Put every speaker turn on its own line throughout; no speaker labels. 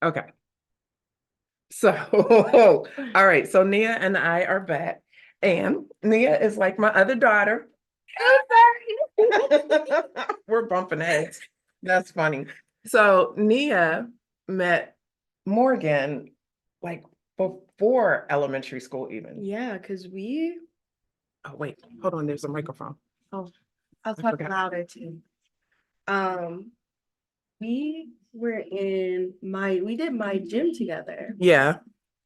Okay. So, all right. So Nia and I are back. And Nia is like my other daughter. We're bumping heads. That's funny. So Nia met Morgan like before elementary school even.
Yeah, because we,
Oh, wait, hold on. There's a microphone.
oh, I'll
I
talk
forgot.
louder too. Um, we did my gym together.
Yeah.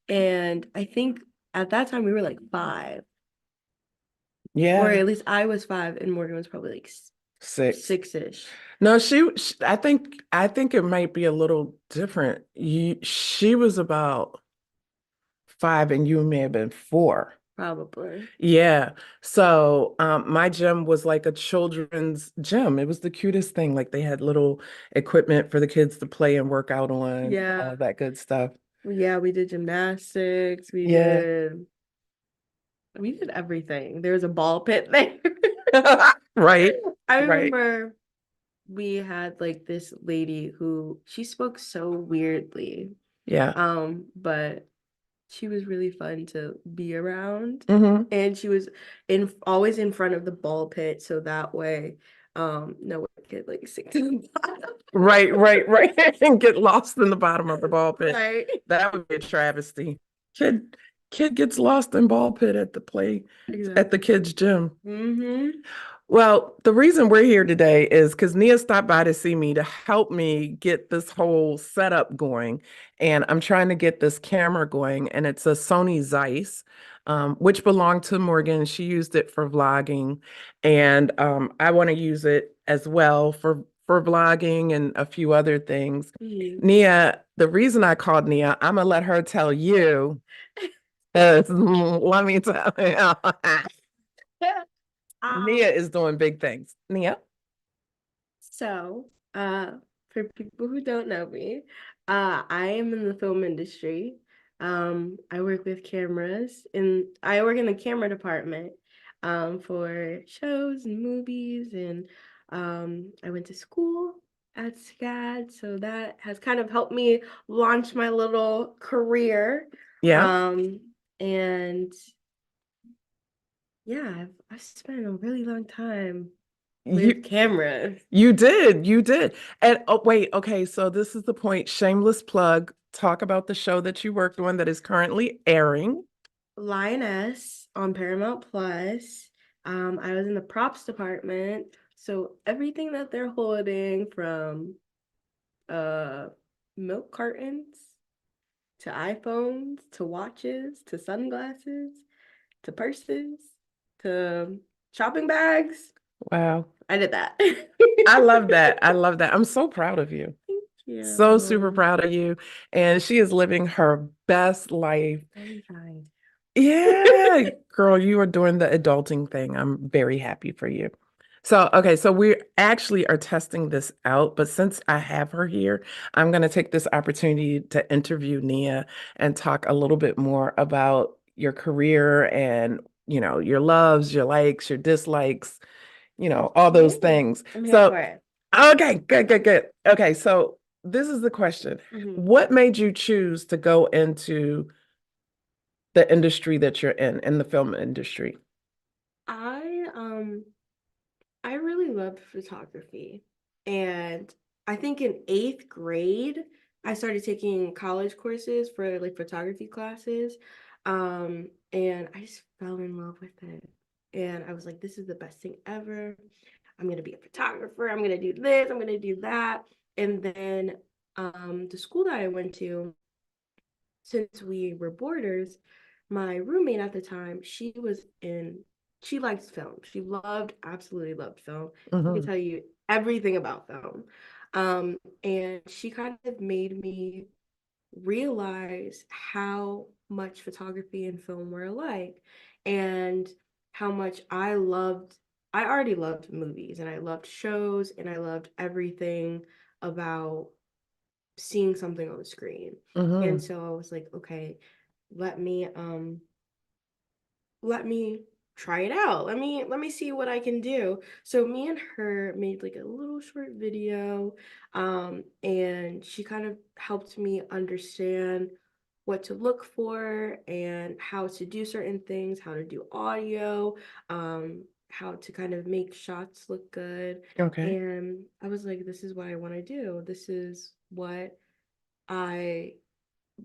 And I think at that time we were like five, or
Yeah.
at least I was five and Morgan was probably like
Six.
six-ish.
No, I think it might be a little different. She was about five and you may have been four.
Probably.
Yeah. So my gym was like a children's gym. It was the cutest thing. Like they had little equipment for the kids to play and work out on,
Yeah.
all that good stuff.
Yeah, we did gymnastics.
Yeah.
We did everything. There was a ball pit there.
Right.
I
Right.
remember we had like this lady who she spoke so weirdly.
Yeah.
But she was really fun to be around.
Hmm.
And she was in always in front of the ball pit, so that way no one could like sink to the bottom.
Right, right, right. And get lost in the bottom of the ball pit.
Right.
That would be a travesty. Kid kid gets lost in ball pit at the play at the
Exactly.
kids' gym.
Mm-hmm.
Well, the reason we're here today is because Nia stopped by to see me to help me get this whole setup going. And I'm trying to get this camera going, and it's a Sony Zeiss, which belonged to Morgan. She used it for vlogging, and I want to use it as well for vlogging and a few other things.
Mm-hmm.
Nia, the reason I called Nia, I'm gonna let her tell you. Let me tell you. Nia
Um,
is doing big things. Nia?
so for people who don't know me, I am in the film industry. I work with cameras and I work in the camera department for shows and movies and I went to school at SCAD, so that has kind of helped me launch my little career.
Yeah.
Um, and yeah, I've spent a really long time with
You
cameras.
you did. And oh wait, okay, so this is the point. Shameless plug. Talk about the show that you worked on that is currently airing.
Lioness on Paramount Plus. I was in the props department, so everything that they're holding from uh milk cartons to iPhones to watches to sunglasses to purses to shopping bags.
Wow.
I did that.
I love that. I love that. I'm so proud of you.
Thank
So super
you.
proud of you. And she is living her best life.
I'm trying.
Yeah, girl, you are doing the adulting thing. I'm very happy for you. So, okay, so we actually are testing this out, but since I have her here, I'm going to take this opportunity to interview Nia and talk a little bit more about your career and, your loves, your likes, your dislikes, all those
Yeah,
things.
I'm here for
So,
it.
okay, good, good, good. Okay, so this is the question.
Mhm.
What made you choose to go into the industry that you're in the film industry?
I um I really loved photography. And I think in eighth grade, I started taking college courses for like photography classes. And I just fell in love with it. And I was like, this is the best thing ever. I'm gonna be a photographer. I'm gonna do this. I'm gonna do that. And then the school that I went to, since we were boarders, my roommate at the time, she liked film. She absolutely loved film. She could
Hmm.
tell you everything about film. And she kind of made me realize how much photography and film were alike and how much I already loved movies and I loved shows and I loved everything about seeing something on the screen. And
Hmm.
so I was like, okay, let me let me try it out. Let me see what I can do. So me and her made like a little short video, and she kind of helped me understand what to look for and how to do certain things, how to do audio, how to kind of make shots look good.
Okay.
And I was like, this is what I want to do. This is what I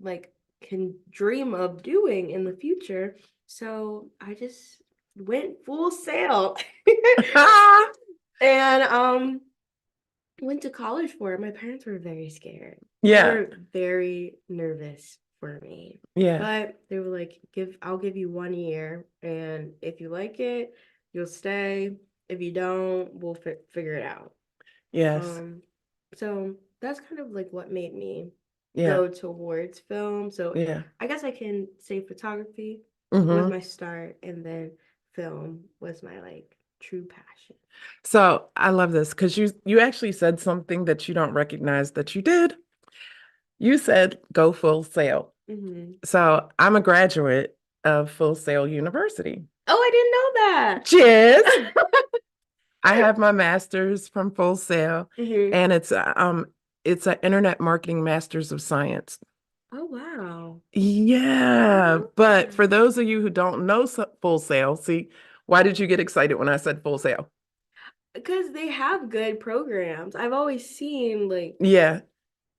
like can dream of doing in the future. So I just went full sail and went to college for it. My parents were very scared. They
Yeah.
were very nervous for me.
Yeah.
But they were like, I'll give you 1 year, and if you like it, you'll stay. If you don't, we'll figure it out.
Yes.
Um, so that's kind of like what made me
Yeah.
go towards film. So
Yeah.
I guess I can say photography was
Mm-hmm.
my start, and then film was my like true passion.
So I love this because you actually said something that you don't recognize that you did. You said go full sail.
Mm-hmm.
So I'm a graduate of Full Sail University.
Oh, I
Cheers.
didn't know
I
that.
have my master's from Full Sail,
Mm-hmm.
and it's an internet marketing master's of science.
Oh wow. I didn't
Yeah,
know
but for
that.
those of you who don't know Full Sail, see, why did you get excited when I said Full Sail?
Because they have good programs. I've always seen like
Yeah,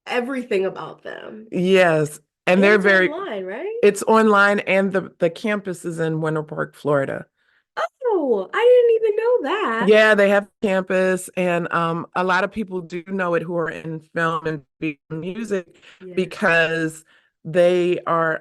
everything about them.
yes, and
And
they're
it's
very.
online, right?
It's online, and the campus is in Winter Park, Florida.
Oh, I didn't even know that.
Yeah, they have campus, and a lot of people do know it who are in film and music
Yes.
because they are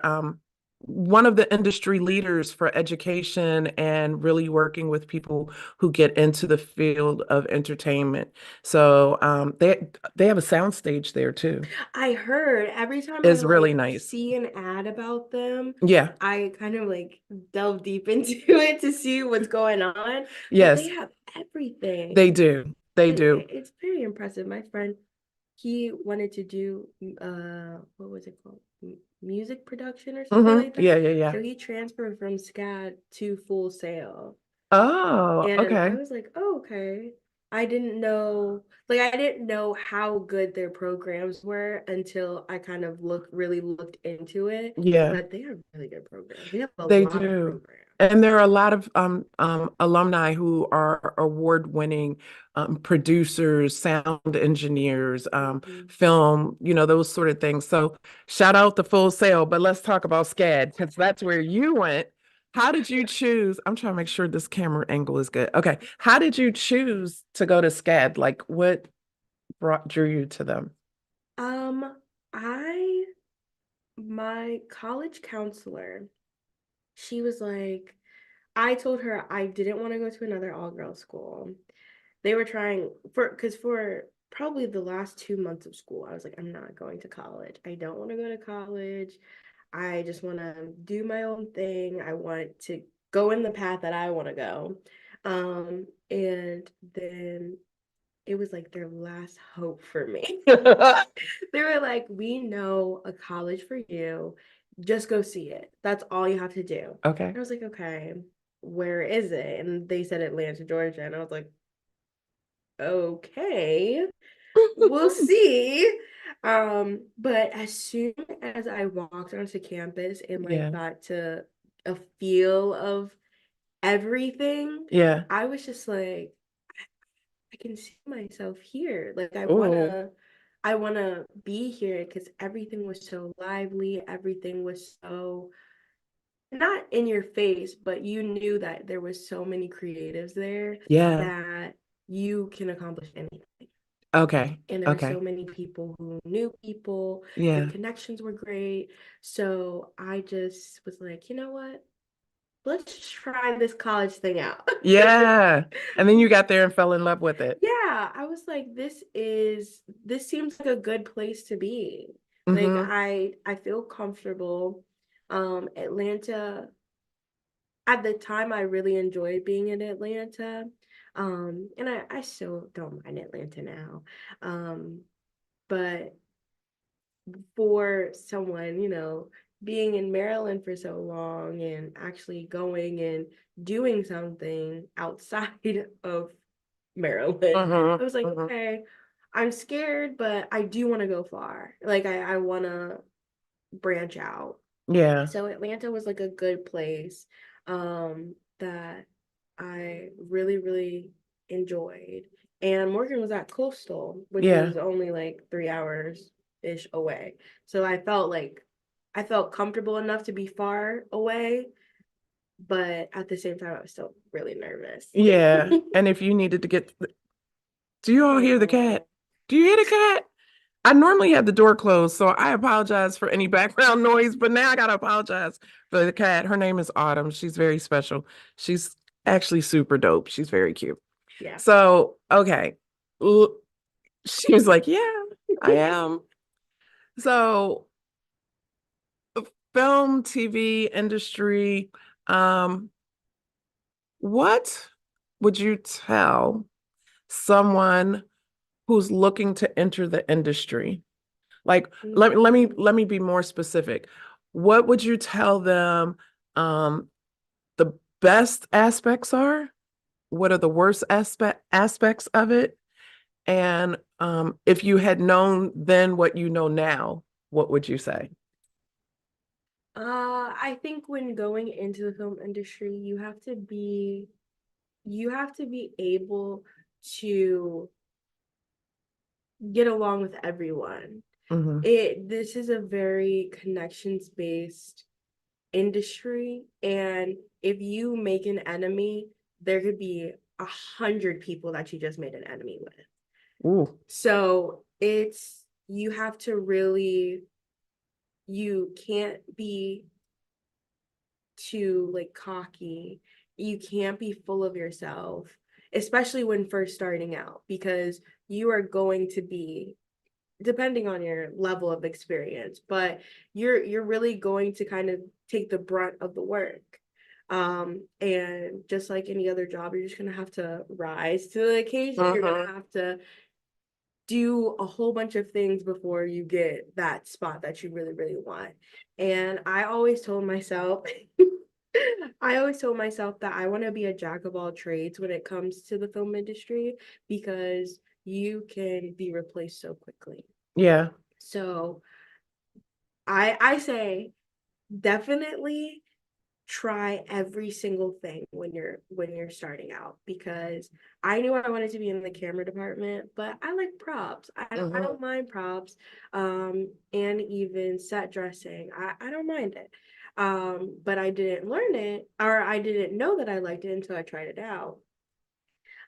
one of the industry leaders for education and really working with people who get into the field of entertainment. So they have a soundstage there too.
I heard every time I
It's really
like
nice.
see an ad about them,
Yeah,
I kind of like delve deep into it to see what's going on. But they
yes,
have
they
everything.
do. They do.
It's very impressive. My friend, he wanted to do what was it called? Music production or something like that.
Yeah, yeah, yeah.
So he transferred from SCAD to Full Sail.
Oh,
And I
okay.
was like, oh, okay. I didn't know how good their programs were until I kind of really looked into it.
Yeah.
But they have really good programs. They have a
They
lot of
do.
programs.
And there are a lot of alumni who are award-winning producers, sound engineers,
Mhm.
film, those sort of things. So shout out the Full Sail, but let's talk about SCAD because that's where you went. How did you choose? I'm trying to make sure this camera angle is good. Okay. How did you choose to go to SCAD? Like what drew you to them?
Um, I my college counselor, she was like, I told her I didn't want to go to another all-girl school. They were trying because for probably the last 2 months of school, I was like, I'm not going to college. I don't want to go to college. I just want to do my own thing. I want to go in the path that I want to go. And then it was like their last hope for me. They were like, we know a college for you. Just go see it. That's all you have to do. And
Okay.
I was like, okay, where is it? And they said Atlanta, Georgia. And I was like, okay, we'll see. But as soon as I walked onto campus and like
Yeah.
got to a feel of everything,
Yeah.
I was just like, I can see myself here. Like
Oh,
I wanna be here because everything was so lively, everything was so not in your face, but you knew that there was so many creatives there
yeah.
that you can accomplish anything.
Okay.
And there were so
Okay.
many people who knew people, the
Yeah.
connections were great. So I just was like, you know what? Let's try this college thing out.
Yeah. And then you got there and fell in love with it.
Yeah, I was like, this seems like a good place to be. Like
Mm-hmm.
I feel comfortable. Atlanta, at the time I really enjoyed being in Atlanta. And I still don't mind Atlanta now. But for someone, being in Maryland for so long and actually going and doing something outside of Maryland, I was like,
Mm-hmm.
okay, I'm scared, but I do want to go far. Like I want to branch out.
Yeah.
So Atlanta was like a good place that I really, really enjoyed. And Morgan was at Coastal, which
Yeah.
was only like 3 hours ish away. So I felt comfortable enough to be far away, but at the same time I was still really nervous.
Yeah. And if you needed to get, do you all hear the cat?
Oh,
Do you hear the cat? I normally have the door closed, so I apologize for any background noise, but now I gotta apologize for the cat. Her name is Autumn. She's very special. She's actually super dope. She's very cute.
yeah.
So, okay. She was like, yeah, I am. So, film, TV industry, um, what would you tell someone who's looking to enter the industry? Like, let me be more specific. What would you tell them the best aspects are? What are the worst aspects of it? And if you had known then what you know now, what would you say?
I think when going into the film industry, you have to be able to get along with everyone.
Hmm.
This is a very connections based industry, and if you make an enemy, there could be 100 people that you just made an enemy with.
Ooh,
So it's you have to really you can't be too like cocky. You can't be full of yourself, especially when first starting out, because you are going to be depending on your level of experience, but you're really going to kind of take the brunt of the work. And just like any other job, you're just gonna have to rise to the occasion. You're gonna
hmm,
have to do a whole bunch of things before you get that spot that you really, really want. And I always told myself that I want to be a jack of all trades when it comes to the film industry because you can be replaced so quickly.
yeah,
So I say definitely try every single thing when you're starting out because I knew I wanted to be in the camera department, but I like props. I
hmm,
don't mind props, and even set dressing. I don't mind it. But I didn't learn it or I didn't know that I liked it until I tried it out.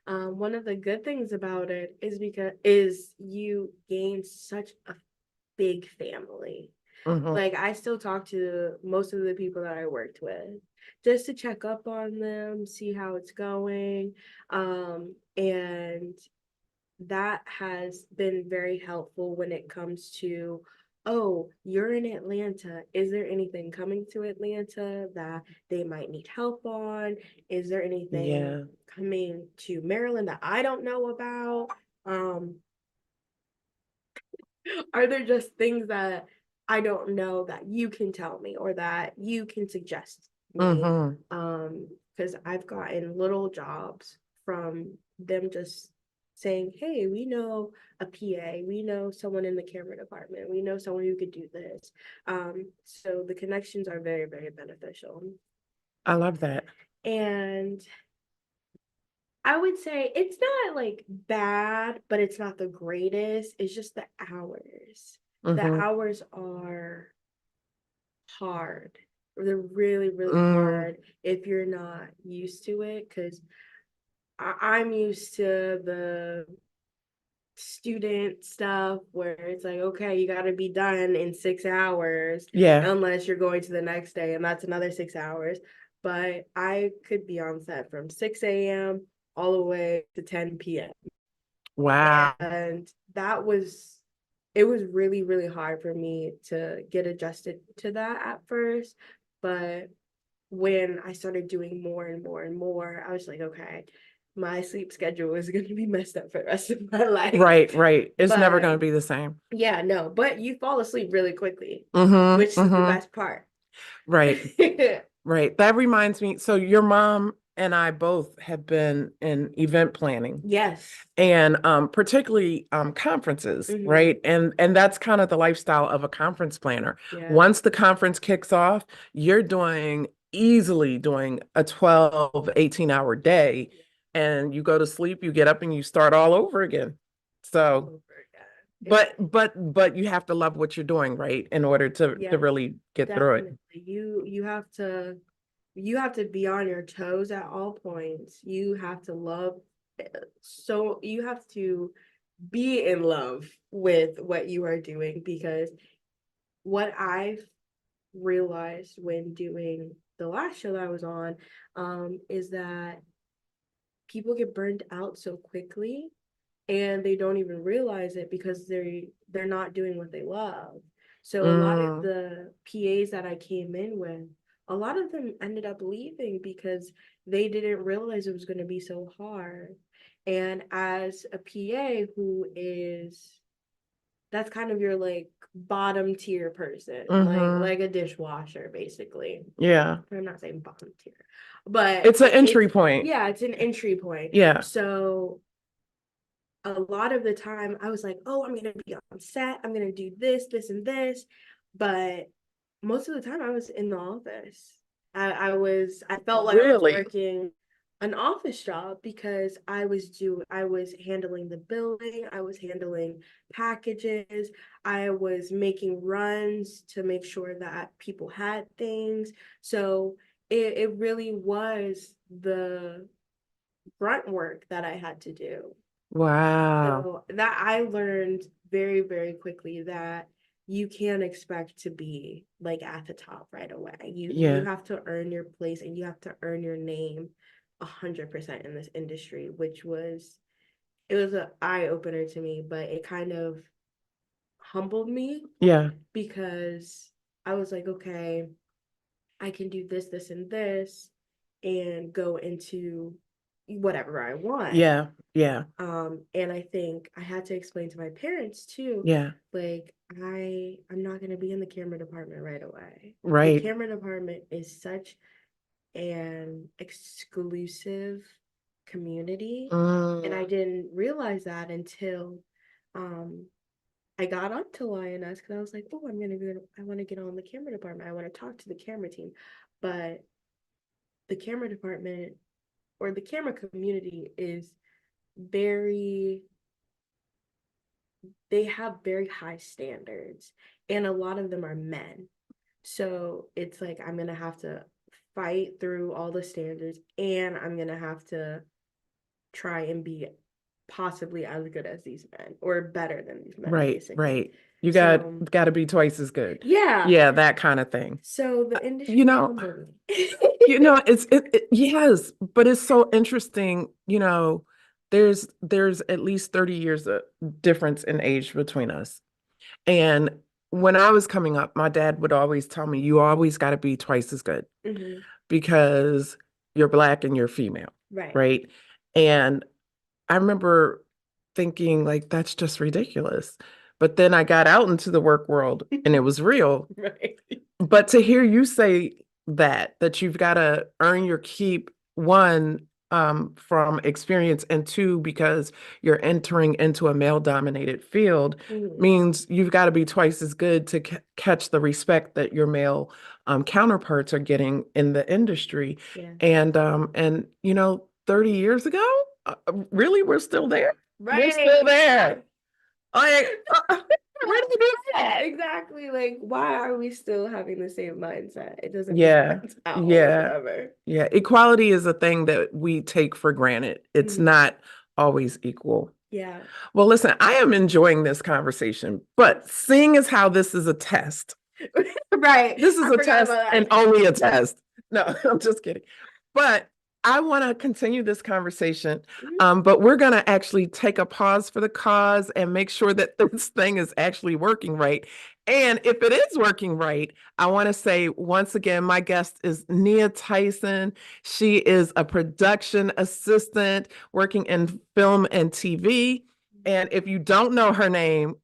One of the good things about it is you gain such a big family.
hmm,
Like I still talk to most of the people that I worked with just to check up on them, see how it's going. And that has been very helpful when it comes to, oh, you're in Atlanta. Is there anything coming to Atlanta that they might need help on? Is there anything
yeah,
coming to Maryland that I don't know about? Um, are there just things that I don't know that you can tell me or that you can suggest me?
hmm,
Because I've gotten little jobs from them just saying, hey, we know a PA, we know someone in the camera department, we know someone who could do this. So the connections are very, very beneficial.
I love that.
And I would say it's not like bad, but it's not the greatest. It's just the hours. The
Hmm.
hours are hard. They're really, really
Mm,
hard if you're not used to it. Because I'm used to the student stuff where it's like, okay, you got to be done in 6 hours
yeah,
unless you're going to the next day, and that's another 6 hours. But I could be on set from 6 a.m. all the way to 10 p.m.
wow.
And it was really, really hard for me to get adjusted to that at first. But when I started doing more and more and more, I was like, okay, my sleep schedule is going to be messed up for the rest of my life.
Right, right. It's never
But
going to be the same.
yeah, no, but you fall asleep really quickly,
Mm-hmm,
which is the
mm-hmm.
best part.
Right. Right. That reminds me. So your mom and I both have been in event planning
Yes.
and particularly conferences,
Hmm.
right? And that's kind of the lifestyle of a conference planner.
Yeah.
Once the conference kicks off, you're doing easily doing a 12, 18-hour day and you go to sleep, you get up and you start all over again.
All
So,
over again.
but you have to love what you're doing, right? In order to
Yeah,
really get through it.
definitely. You have to be on your toes at all points. You have to love so you have to be in love with what you are doing because what I've realized when doing the last show that I was on is that people get burned out so quickly and they don't even realize it because they're not doing what they love. So a lot of
Mm,
the PAs that I came in with, a lot of them ended up leaving because they didn't realize it was going to be so hard. And as a PA who is that's kind of your like bottom tier person,
mm-hmm.
like a dishwasher basically.
Yeah.
I'm not saying bottom tier, but
It's an
it's
entry point.
yeah, it's an entry point.
Yeah.
So a lot of the time I was like, oh, I'm gonna be on set, I'm gonna do this, and this. But most of the time I was in the office. I felt like I was
Really?
working an office job because I was handling the billing, I was handling packages, I was making runs to make sure that people had things. So it really was the grunt work that I had to do.
Wow.
So that I learned very, very quickly that you can't expect to be like at the top right away. You
Yeah.
have to earn your place and you have to earn your name 100% in this industry, which was it was an eye opener to me, but it kind of humbled me
Yeah.
because I was like, okay, I can do this, and this, and go into whatever I want.
Yeah. Yeah.
And I think I had to explain to my parents too,
Yeah.
like I'm not gonna be in the camera department right away. The
Right.
camera department is such an exclusive community, and I
Mm,
didn't realize that until um I got onto Lioness because I was like, oh, I want to get on the camera department. I want to talk to the camera team, but the camera department or the camera community is very they have very high standards and a lot of them are men. So it's like I'm going to have to fight through all the standards and I'm going to have to try and be possibly as good as these men or better than these men
right.
basically.
Right. You
So,
got to be twice as good.
yeah.
Yeah, that kind of thing.
So the
You
industry
know,
humbled me.
yes, but it's so interesting, there's at least 30 years of difference in age between us. And when I was coming up, my dad would always tell me, you always got to be twice as good
Hmm.
because you're black and you're female,
Right.
right? And I remember thinking, like, that's just ridiculous. But then I got out into the work world and it was real.
Right.
But to hear you say that you've got to earn your keep, one, from experience, and two, because you're entering into a male-dominated field,
Hmm.
means you've got to be twice as good to catch the respect that your male counterparts are getting in the industry.
Yeah.
And 30 years ago, really, we're still there. We're still
Right.
there. Like, where did we do that?
Exactly. Like, why are we still having the same mindset? It doesn't make
Yeah,
sense at all
yeah,
whatsoever.
yeah. Equality is a thing that we take for granted. It's
Mhm.
not always equal.
Yeah.
Well, listen, I am enjoying this conversation, but seeing as how this is a test,
Right.
this is
I
a
forgot
test
about
and
that.
only a test. No, I'm just kidding. But I want to continue this conversation,
Mhm.
but we're going to actually take a pause for the cause and make sure that this thing is actually working right. And if it is working right, I want to say once again, my guest is Nia Tyson. She is a production assistant working in film and TV. And if you don't know her name,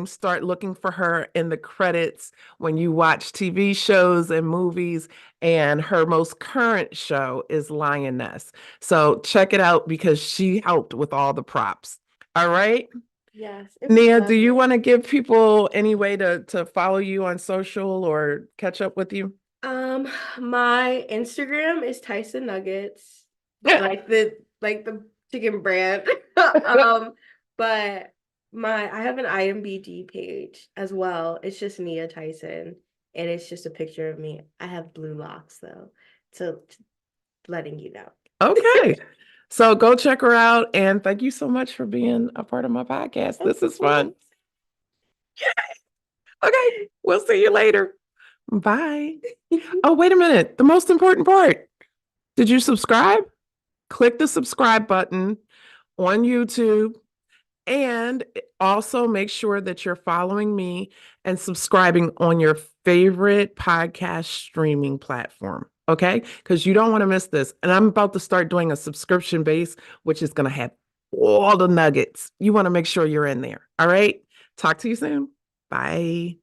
start looking for her in the credits when you watch TV shows and movies. And her most current show is Lioness. So check it out because she helped with all the props. All right.
Yes, it was
Nia, do you
lovely.
want to give people any way to follow you on social or catch up with you?
Um, my Instagram is Tyson Nuggets, like the chicken brand. But my I have an IMBD page as well. It's just Nia Tyson, and it's just a picture of me. I have blue locks though, so letting you know.
Okay. So go check her out. And thank you so much for being a part of my podcast.
Of
This is
course.
fun. Okay. We'll see you later. Bye. Oh, wait a minute. The most important part. Did you subscribe? Click the subscribe button on YouTube. And also make sure that you're following me and subscribing on your favorite podcast streaming platform. Okay. Because you don't want to miss this. And I'm about to start doing a subscription base, which is going to have all the nuggets. You want to make sure you're in there. All right. Talk to you soon. Bye.